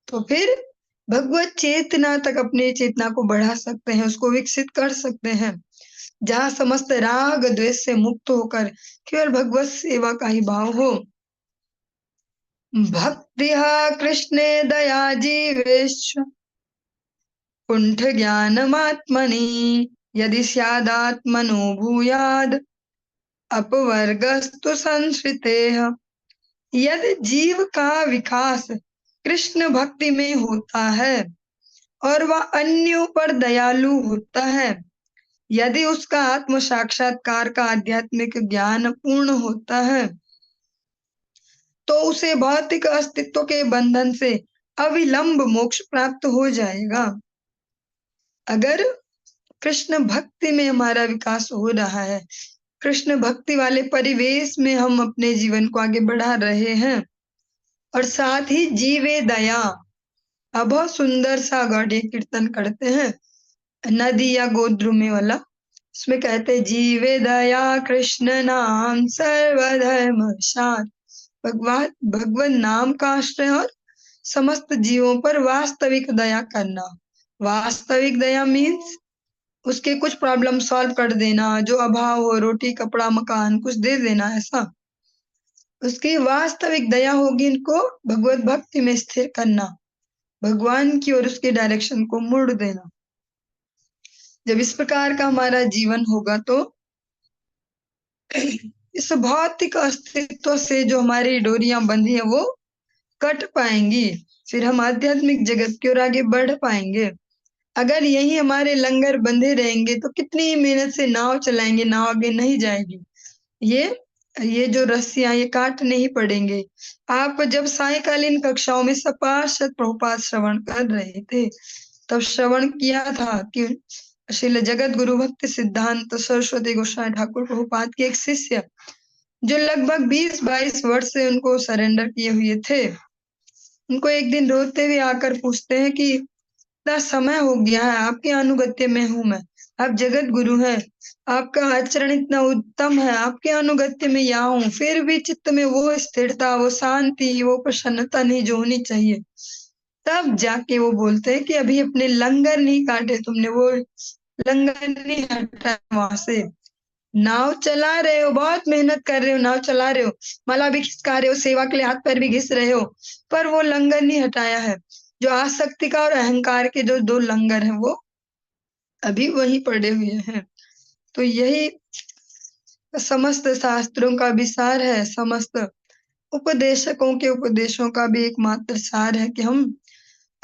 तो फिर भगवत चेतना तक अपने चेतना को बढ़ा सकते हैं, उसको विकसित कर सकते हैं, जहाँ समस्त राग द्वेष से मुक्त होकर केवल भगवत सेवा का ही भाव हो। भक्तिः कृष्णे दया जीवेश्व कुंठ ज्ञानमात्मनि यदि स्यादात्मनो भूयाद अपवर्गस्तु संश्रितेः। यदि जीव का विकास कृष्ण भक्ति में होता है और वह अन्यों पर दयालु होता है, यदि उसका आत्म साक्षात्कार का आध्यात्मिक ज्ञान पूर्ण होता है, तो उसे भौतिक अस्तित्व के बंधन से अविलंब मोक्ष प्राप्त हो जाएगा। अगर कृष्ण भक्ति में हमारा विकास हो रहा है, कृष्ण भक्ति वाले परिवेश में हम अपने जीवन को आगे बढ़ा रहे हैं। और साथ ही जीवे दया, अब बहुत सुंदर सा गौड़ीय कीर्तन करते हैं, नदी या गोद्रुमे वाला। इसमें कहते जीवे दया कृष्ण नाम सर्वधर्म सार, भगवान भगवान नाम का आश्रय और समस्त जीवों पर वास्तविक दया करना। वास्तविक दया मीन्स उसके कुछ प्रॉब्लम सॉल्व कर देना, जो अभाव हो, रोटी कपड़ा मकान कुछ दे देना, ऐसा उसकी वास्तविक दया होगी। इनको भगवत भक्ति में स्थिर करना, भगवान की ओर उसके डायरेक्शन को मोड़ देना। जब इस प्रकार का हमारा जीवन होगा तो इस भौतिक अस्तित्व से जो हमारी डोरियां बंधी है वो कट पाएंगी, फिर हम आध्यात्मिक जगत की ओर आगे बढ़ पाएंगे। अगर यही हमारे लंगर बंधे रहेंगे तो कितनी मेहनत से नाव चलाएंगे, नाव आगे नहीं जाएगी। ये जो रस्सियां ये काटने ही पड़ेंगे। आप जब सायकालीन कक्षाओं में सपार्षद प्रभुपाद श्रवण कर रहे थे, तब श्रवण किया था कि श्रील जगत गुरु भक्ति सिद्धांत सरस्वती गोस्वामी ठाकुर प्रभुपाद के एक शिष्य जो लगभग 20-22 वर्ष से उनको सरेंडर किए हुए थे, उनको एक दिन रोते हुए आकर पूछते हैं कि इतना समय हो गया है, आपके अनुगत्य में हूं मैं, आप जगत गुरु हैं, आपका आचरण इतना उत्तम है, आपके अनुगत्य में यहाँ हूँ, फिर भी चित्त में वो स्थिरता, वो शांति, वो प्रसन्नता नहीं जो होनी चाहिए। तब जाके वो बोलते हैं कि अभी अपने लंगर नहीं काटे तुमने, वो लंगर नहीं हटाया वहां से। नाव चला रहे हो, बहुत मेहनत कर रहे हो, नाव चला रहे हो, माला भी खिसका रहे हो, सेवा के लिए हाथ पैर भी घिस रहे हो, पर वो लंगर नहीं हटाया है। जो आसक्ति का और अहंकार के जो दो लंगर हैं वो अभी वहीं पड़े हुए हैं। तो यही समस्त शास्त्रों का भी सार है, समस्त उपदेशकों के उपदेशों का भी एकमात्र सार है कि हम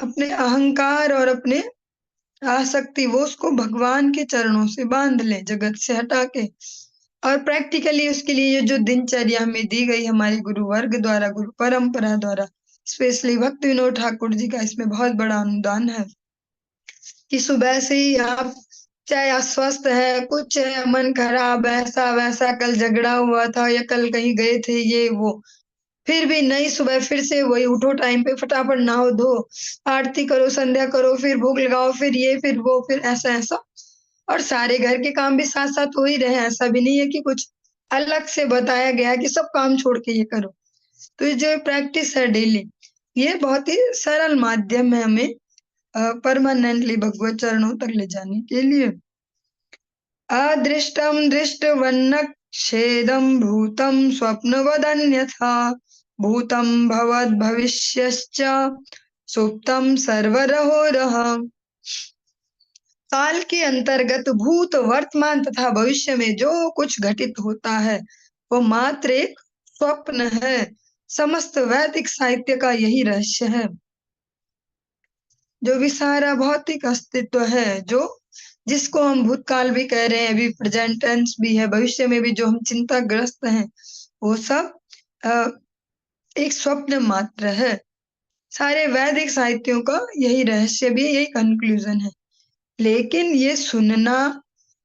अपने अहंकार और अपने आसक्ति वो उसको भगवान के चरणों से बांध लें, जगत से हटा के। और प्रैक्टिकली उसके लिए ये जो दिनचर्या हमें दी गई हमारे गुरु वर्ग द्वारा, गुरु परंपरा द्वारा, स्पेशली भक्ति विनोद ठाकुर जी का इसमें बहुत बड़ा अनुदान है कि सुबह से ही आप चाहे अस्वस्थ है, कुछ है, मन खराब, ऐसा वैसा, कल झगड़ा हुआ था या कल कहीं गए थे ये वो, फिर भी नई सुबह फिर से वही उठो, टाइम पे फटाफट नहाओ धो, आरती करो, संध्या करो, फिर भोग लगाओ, फिर ये फिर वो, फिर ऐसा ऐसा। और सारे घर के काम भी साथ साथ हो ही रहे हैं, ऐसा भी नहीं है कि कुछ अलग से बताया गया कि सब काम छोड़ के ये करो। तो ये जो प्रैक्टिस है डेली, ये बहुत ही सरल माध्यम है हमें परमानेंटली भगवत चरणों तक ले जाने के लिए। अदृष्टम दृष्टवन्नक्षेदं भूतं स्वप्नवदन्यथा, भूतं भवद् भविष्यश्च सुप्तं सर्वरहोरः। काल के अंतर्गत भूत, वर्तमान तथा भविष्य में जो कुछ घटित होता है वो मात्र एक स्वप्न है। समस्त वैदिक साहित्य का यही रहस्य है। जो भी सारा भौतिक अस्तित्व है, जो जिसको हम भूतकाल भी कह रहे हैं, अभी प्रेजेंट टेंस भी है, भविष्य में भी जो हम चिंताग्रस्त हैं, वो सब एक स्वप्न मात्र है। सारे वैदिक साहित्यों का यही रहस्य भी, यही कंक्लूजन है। लेकिन ये सुनना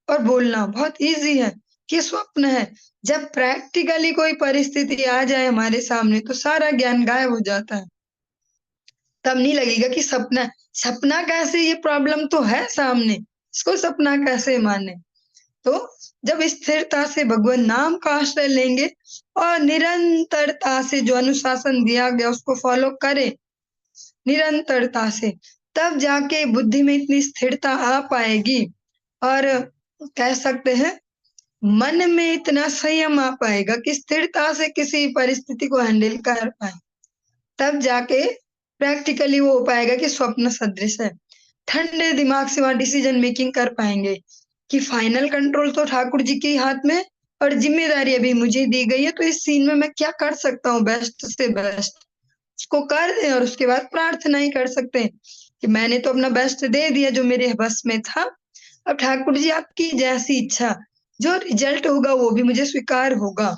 और बोलना बहुत इजी है कि स्वप्न है। जब प्रैक्टिकली कोई परिस्थिति आ जाए हमारे सामने तो सारा ज्ञान गायब हो जाता है। तब नहीं लगेगा कि सपना है। सपना कैसे, ये प्रॉब्लम तो है सामने, इसको सपना कैसे माने। तो जब स्थिरता से भगवान नाम का आश्रय लेंगे और निरंतरता से जो अनुशासन दिया गया उसको फॉलो करें निरंतरता से, तब जाके बुद्धि में इतनी स्थिरता आ पाएगी और कह सकते हैं मन में इतना संयम आ पाएगा कि स्थिरता से किसी परिस्थिति को हैंडल कर पाए। तब जाके प्रैक्टिकली वो हो पाएगा कि स्वप्न सदृश है। ठंडे दिमाग से वहां डिसीजन मेकिंग कर पाएंगे कि फाइनल कंट्रोल तो ठाकुर जी के हाथ में और जिम्मेदारी अभी मुझे दी गई है, तो इस सीन में मैं क्या कर सकता हूँ बेस्ट से बेस्ट, उसको कर दें। और उसके बाद प्रार्थना ही कर सकते हैं कि मैंने तो अपना बेस्ट दे दिया जो मेरे बस में था, अब ठाकुर जी आपकी जैसी इच्छा, जो रिजल्ट होगा वो भी मुझे स्वीकार होगा।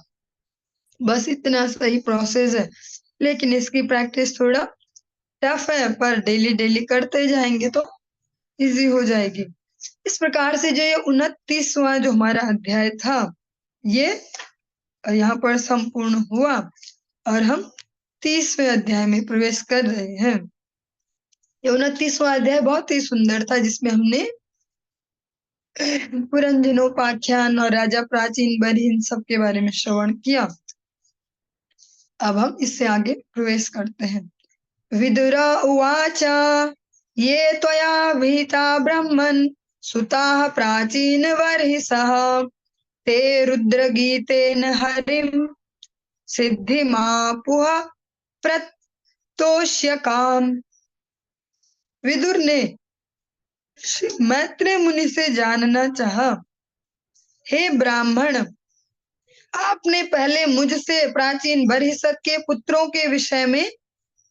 बस इतना सही प्रोसेस है। लेकिन इसकी प्रैक्टिस थोड़ा टफ है, पर डेली डेली करते जाएंगे तो इजी हो जाएगी। इस प्रकार से जो ये 29वां जो हमारा अध्याय था, ये यहाँ पर संपूर्ण हुआ और हम 30वें अध्याय में प्रवेश कर रहे हैं। ये 29वां अध्याय बहुत ही सुंदर था, जिसमें हमने पुरंजनोपाख्यान और राजा प्राचीन बलि इन सब के बारे में श्रवण किया। अब हम इससे आगे प्रवेश करते हैं। विदुर उवाच ये त्वया विहिता ब्रह्मन् सुताः प्राचीन वर्हिषः ते रुद्रगीतेन हरिं सिद्धिमापुः प्रतोष्यकाम्। विदुर ने मैत्रेय मुनि से जानना चाहा, हे ब्राह्मण, आपने पहले मुझसे प्राचीन बरहिसत के पुत्रों के विषय में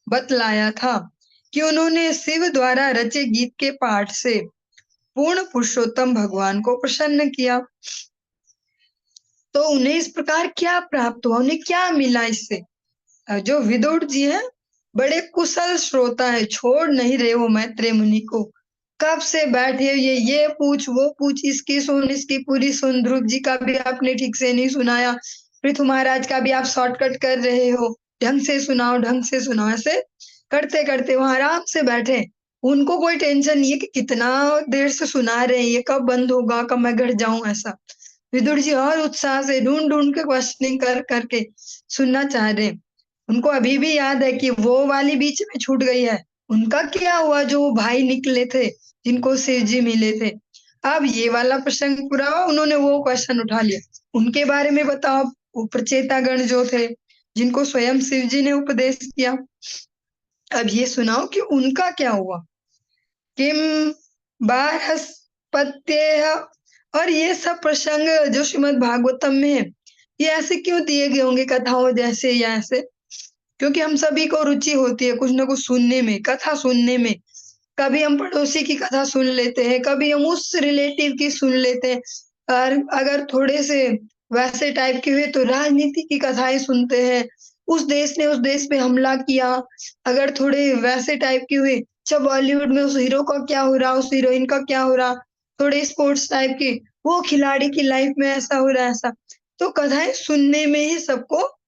बतलाया था कि उन्होंने शिव द्वारा रचे गीत के पाठ से पूर्ण पुरुषोत्तम भगवान को प्रसन्न किया। तो उन्हें इस प्रकार क्या प्राप्त हुआ, उन्हें क्या मिला इससे? जो विदुर जी हैं, बड़े कुशल श्रोता है, छोड़ नहीं रहे वो मैत्रेय मुनि को। कब से बैठे ये पूछ वो पूछ, इसकी सुन इसकी पूरी सुन। ध्रुव जी का भी आपने ठीक से नहीं सुनाया, पृथु महाराज का भी आप शॉर्टकट कर रहे हो, ढंग से सुनाओ ढंग से सुनाओ। ऐसे करते करते वहां आराम से बैठे, उनको कोई टेंशन नहीं है कि कितना देर से सुना रहे हैं, ये कब बंद होगा, कब मैं घर जाऊं। ऐसा विदुर जी और उत्साह से ढूंढ ढूंढ के क्वेश्चनिंग कर करके सुनना चाह रहे। उनको अभी भी याद है कि वो वाली बीच में छूट गई है, उनका क्या हुआ जो वो भाई निकले थे जिनको शिव जी मिले थे। अब ये वाला प्रसंग पूरा हुआ, उन्होंने वो क्वेश्चन उठा लिया, उनके बारे में बताओ। वो प्रचेतागण जो थे, जिनको स्वयं शिव जी ने उपदेश किया, अब ये सुनाओ कि उनका क्या हुआ। किम बारहस्पत्य, और ये सब प्रसंग जो श्रीमद् भागवतम में है, ये ऐसे क्यों दिए गए होंगे कथाओं जैसे या ऐसे? क्योंकि हम सभी को रुचि होती है कुछ ना कुछ सुनने में, कथा सुनने में। कभी हम पड़ोसी की कथा सुन लेते हैं, कभी हम उस रिलेटिव की सुन लेते हैं, और अगर थोड़े से वैसे टाइप के हुए तो राजनीति की कथाएं सुनते हैं, उस देश ने उस देश पे हमला किया। अगर थोड़े वैसे टाइप के हुए, जब बॉलीवुड में उस हीरो का क्या हो रहा, उस हीरोइन का क्या हो रहा, थोड़े स्पोर्ट्स टाइप के, वो खिलाड़ी की लाइफ में ऐसा हो रहा है ऐसा। तो कथाएं सुनने में ही सबको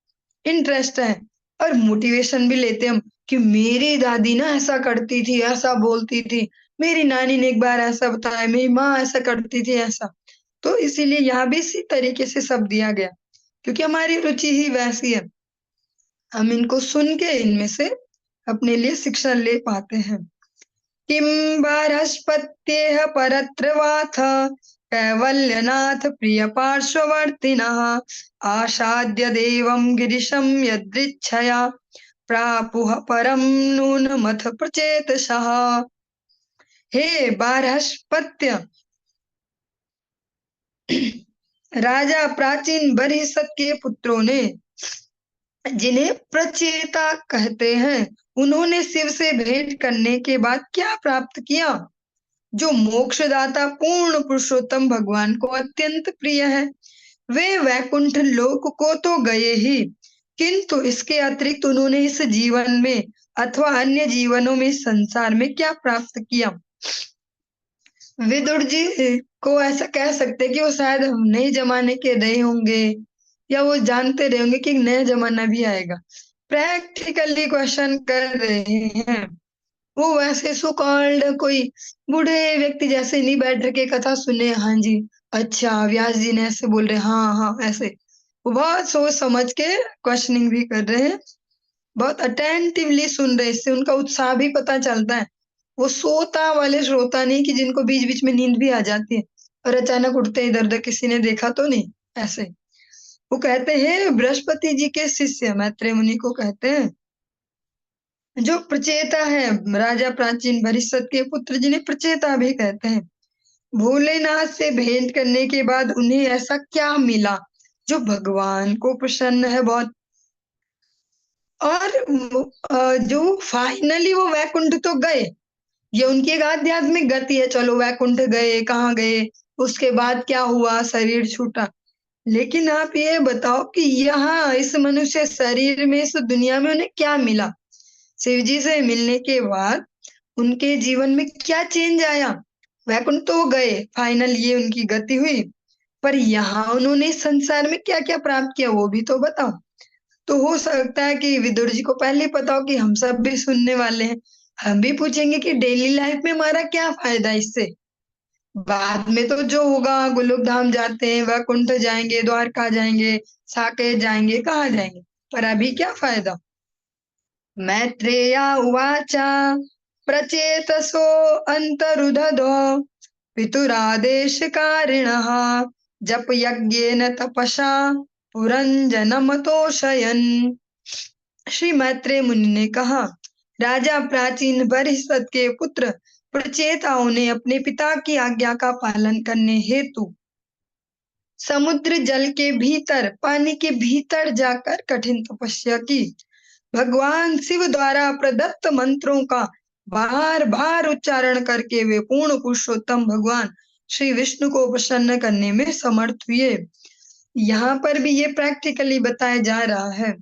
इंटरेस्ट है, और मोटिवेशन भी लेते हम कि मेरी दादी ना ऐसा करती थी, ऐसा बोलती थी, मेरी नानी ने एक बार ऐसा बताया, मेरी माँ ऐसा करती थी ऐसा। तो इसीलिए यहाँ भी इसी तरीके से सब दिया गया, क्योंकि हमारी रुचि ही वैसी है, हम इनको सुन के इनमें से अपने लिए शिक्षा ले पाते हैं। किम बारहस्पत्येह परत्रवाथ कैवल्यनाथ प्रिय पार्श्ववर्तिनः आसाद्य देवं गिरिशं यदृच्छया प्रापुः परम नूनमथ प्रचेतसः। हे बारहस्पत्य, राजा प्राचीन बरहिसत के पुत्रों ने, जिन्हें प्रचेता कहते हैं, उन्होंने शिव से भेंट करने के बाद क्या प्राप्त किया? जो मोक्षदाता पूर्ण पुरुषोत्तम भगवान को अत्यंत प्रिय है। वे वैकुंठ लोक को तो गए ही, किंतु इसके अतिरिक्त उन्होंने इस जीवन में अथवा अन्य जीवनों में संसार में क्या प्राप्त किया? विदुर जी को ऐसा कह सकते कि वो शायद नए जमाने के रहे होंगे, या वो जानते रहे होंगे कि नया जमाना भी आएगा। प्रैक्टिकली क्वेश्चन कर रहे हैं। वो वैसे सो कॉल्ड कोई बूढ़े व्यक्ति जैसे नहीं बैठ के कथा सुने, हाँ जी अच्छा व्यास जी ने ऐसे बोल रहे, हाँ हाँ ऐसे। वो बहुत सोच समझ के क्वेश्चनिंग भी कर रहे हैं, बहुत अटेंटिवली सुन रहे, इससे उनका उत्साह भी पता चलता है। वो सोता वाले श्रोता नहीं कि जिनको बीच बीच में नींद भी आ जाती है और अचानक उठते इधर उधर, किसी ने देखा तो नहीं ऐसे। वो कहते हैं बृहस्पति जी के शिष्य मैत्रेय मुनि को कहते हैं, जो प्रचेता है, राजा प्राचीन बरहिसत के पुत्र जिन्हें प्रचेता भी कहते हैं, भोलेनाथ से भेंट करने के बाद उन्हें ऐसा क्या मिला जो भगवान को प्रसन्न है बहुत। और जो फाइनली वो वैकुंठ तो गए, ये उनकी एक आध्यात्मिक गति है, चलो वैकुंठ गए, कहाँ गए, उसके बाद क्या हुआ, शरीर छूटा। लेकिन आप ये बताओ कि यहाँ इस मनुष्य शरीर में, इस दुनिया में उन्हें क्या मिला? शिव जी से मिलने के बाद उनके जीवन में क्या चेंज आया? वैकुंठ तो गए, फाइनल ये उनकी गति हुई, पर यहाँ उन्होंने संसार में क्या क्या प्राप्त किया वो भी तो बताओ। तो हो सकता है कि विदुर जी को पहले ही पता हो कि हम सब भी सुनने वाले हैं, हम भी पूछेंगे कि डेली लाइफ में हमारा क्या फायदा इससे। बाद में तो जो होगा, गोलोक धाम जाते हैं, वैकुंठ जाएंगे, द्वारका जाएंगे, साकेत जाएंगे, कहाँ जाएंगे, पर अभी क्या फायदा। मैत्रेया उवाच प्रचेतसो अन्तरुदधो पितुरादेशकारिणः जप यज्ञेन तपसा पुरंजनमतोषयन्। श्री मैत्रेय मुनि ने कहा, राजा प्राचीन बृहस्पति के पुत्र प्रचेताओं ने अपने पिता की आज्ञा का पालन करने हेतु समुद्र जल के भीतर, पानी के भीतर जाकर कठिन तपस्या की। भगवान शिव द्वारा प्रदत्त मंत्रों का बार बार उच्चारण करके वे पूर्ण पुरुषोत्तम भगवान श्री विष्णु को प्रसन्न करने में समर्थ हुए। यहाँ पर भी ये प्रैक्टिकली बताया जा रहा है।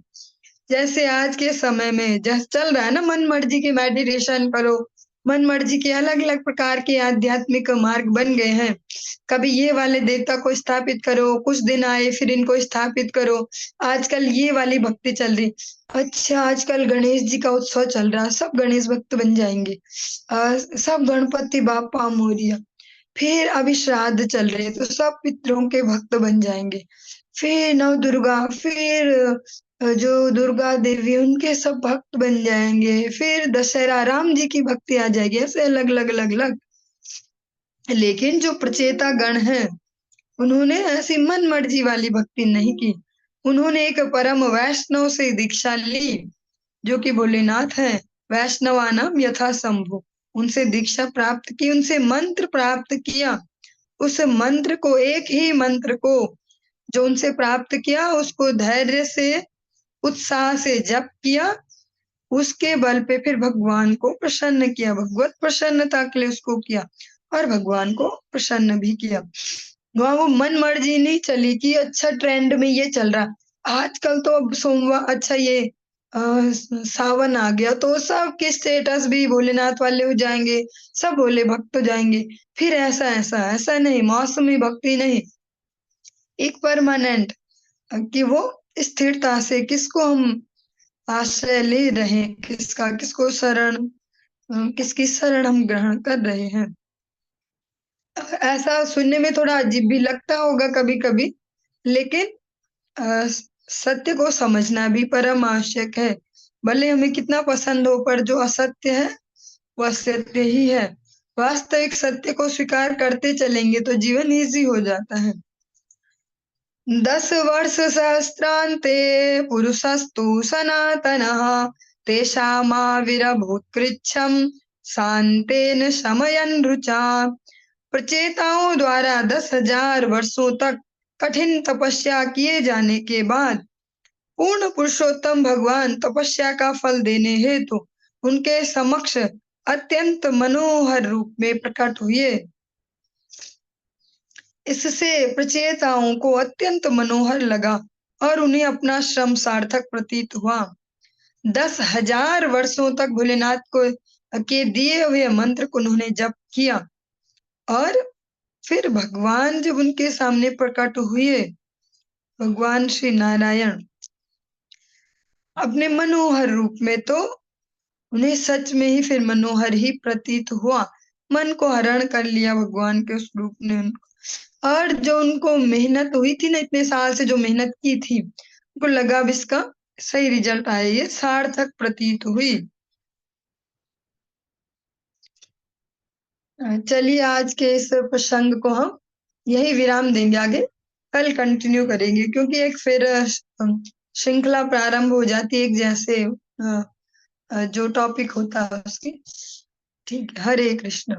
जैसे आज के समय में जैसे चल रहा है ना, मन मर्जी की मेडिटेशन करो, मन मर्जी के अलग अलग प्रकार के आध्यात्मिक मार्ग बन गए हैं। कभी ये वाले देवता को स्थापित करो, कुछ दिन आए फिर इनको स्थापित करो। आजकल ये वाली भक्ति चल रही। अच्छा, आजकल गणेश जी का उत्सव चल रहा है, सब गणेश भक्त बन जाएंगे। सब गणपति बाप्पा मोरिया। फिर अभी श्राद्ध चल रहे हैं तो सब पितरों के भक्त बन जाएंगे। फिर नव दुर्गा, फिर जो दुर्गा देवी उनके सब भक्त बन जाएंगे। फिर दशहरा राम जी की भक्ति आ जाएगी, ऐसे अलग अलग अलग अलग। लेकिन जो प्रचेता गण है उन्होंने ऐसी मन मर्जी वाली भक्ति नहीं की। उन्होंने एक परम वैष्णव से दीक्षा ली जो कि भोलेनाथ है। वैष्णवानाम यथा शंभु, उनसे दीक्षा प्राप्त की, उनसे मंत्र प्राप्त किया। उस मंत्र को, एक ही मंत्र को जो उनसे प्राप्त किया, उसको धैर्य से, उत्साह से जप किया। उसके बल पे फिर भगवान को प्रसन्न किया, भगवत प्रसन्नता के लिए उसको किया और भगवान को प्रसन्न भी किया। वहाँ वो मन मर्जी नहीं चली कि अच्छा ट्रेंड में ये चल रहा। आजकल तो अब सोमवार, अच्छा ये सावन आ गया तो सबके स्टेटस भी भोलेनाथ वाले हो जाएंगे, सब भोले भक्त हो जाएंगे। फिर ऐसा ऐसा ऐसा नहीं, मौसमी भक्ति नहीं, एक परमानेंट, कि वो स्थिरता से किसको हम आश्रय ले रहे हैं, किसका किसको शरण, किसकी शरण हम ग्रहण कर रहे हैं। ऐसा सुनने में थोड़ा अजीब भी लगता होगा कभी कभी, लेकिन सत्य को समझना भी परम आवश्यक है। भले हमें कितना पसंद हो, पर जो असत्य है वो असत्य ही है। वास्तविक सत्य को स्वीकार करते चलेंगे तो जीवन इजी हो जाता है। 10 वर्ष सहस्रान्ते पुरुषस्तु सनातनः तेषामाविरभूत्कृच्छं शान्तेन शमयन् रुचा। प्रचेताओं द्वारा 10,000 वर्षों तक कठिन तपस्या किए जाने के बाद पूर्ण पुरुषोत्तम भगवान तपस्या का फल देने हेतु उनके समक्ष अत्यंत मनोहर रूप में प्रकट हुए। इससे प्रचेताओं को अत्यंत मनोहर लगा और उन्हें अपना श्रम सार्थक प्रतीत हुआ। 10,000 वर्षों तक भोलेनाथ को के दिए हुए मंत्र को उन्होंने जप किया और फिर भगवान जब उनके सामने प्रकट हुए, भगवान श्री नारायण अपने मनोहर रूप में, तो उन्हें सच में ही फिर मनोहर ही प्रतीत हुआ। मन को हरण कर लिया भगवान के उस रूप ने उनको। और जो उनको मेहनत हुई थी ना, इतने साल से जो मेहनत की थी, उनको लगा अब इसका सही रिजल्ट आया, ये सार्थक प्रतीत हुई। चलिए आज के इस प्रसंग को हम यही विराम देंगे, आगे कल कंटिन्यू करेंगे, क्योंकि एक फिर श्रृंखला प्रारंभ हो जाती है, एक जैसे जो टॉपिक होता है उसकी। ठीक है, हरे कृष्ण।